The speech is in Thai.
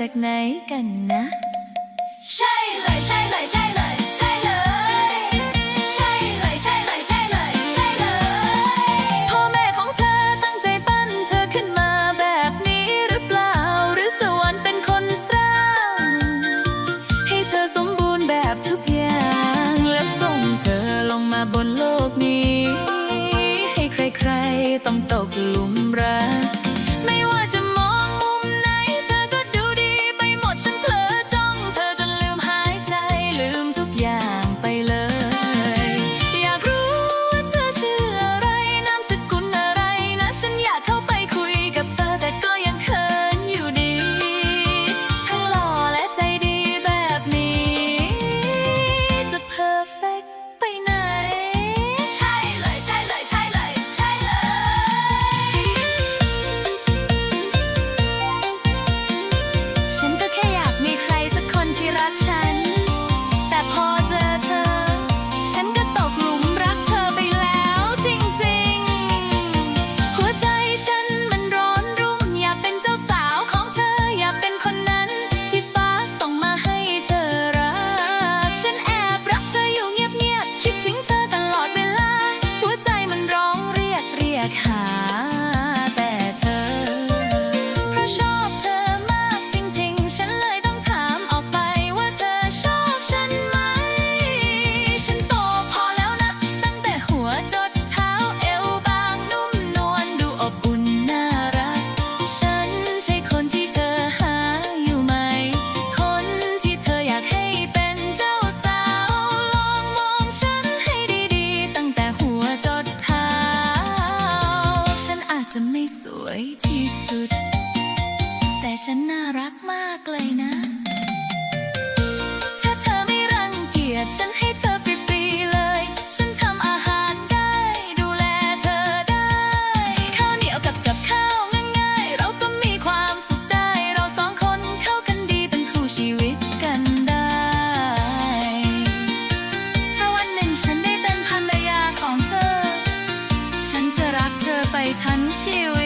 จากไหนกันนะใช่เลยใช่เลยใช่เลยใช่เลยใช่เลยใช่เลยใช่เลยใช่เลยพ่อแม่ของเธอตั้งใจปั้นเธอขึ้นมาแบบนี้หรือเปล่าหรือสวรรค์เป็นคนสร้างให้เธอสมบูรณ์แบบทุกอย่างแล้วส่งเธอลงมาบนโลกนี้ให้ใครๆต้องตกหลุมรักไม่ว่าจะมองมุมไหนเธอก็ดูดีไปหมดฉันเผลอจ้องเธอจนลืมหายใจลืมทุกอย่างไปเลยอยากรู้ว่าเธอชื่ออะไรนามสกุลอะไรนะฉันอยากเข้าไปคุยกับเธอแต่ก็ยังเขินอยู่ดีทั้งหล่อและใจดีแบบนี้จะเพอร์เฟกต์ไปไหนใช่เลยใช่เลยใช่เลยใช่เลยฉันก็แค่อยากมีใครสักคนที่รักฉันแต่พอเจอเธอฉันก็ตกหลุมรักเธอไปแล้วจริงๆหัวใจฉันมันร้อนรุ่มอยากเป็นเจ้าสาวของเธออยากเป็นคนนั้นที่ฟ้าส่งมาให้เธอรักฉันแอบรักเธออยู่เงียบๆคิดถึงเธอตลอดเวลาหัวใจมันร้องเรียกหาแต่เธอเพราะชอบเธอมากจริงๆฉันเลยต้องถามออกไปว่าเธอชอบฉันไหมฉันโตพอแล้วนะตั้งแต่หัวจดเท้าเอวบางนุ่มนวลดูอบอุ่นน่ารักฉันใช่คนที่เธอหาอยู่ไหมคนที่เธออยากให้เป็นเจ้าสาวลองมองฉันให้ดีๆตั้งแต่หัวจดเท้าฉันอาจจะไม่สวยที่สุดแต่ฉันน่ารักมากเลยนะถ้าเธอไม่รังเกียจฉันให้เธอฟรีๆเลยฉันทำอาหารได้ดูแลเธอได้ข้าวเหนียวกับข้าวง่ายๆเราก็มีความสุขได้เราสองคนเข้ากันดีเป็นคู่ชีวิตกันได้ถ้าวันหนึ่งฉันได้เป็นภรรยาของเธอฉันจะรักเธอไปทั้งชีวิต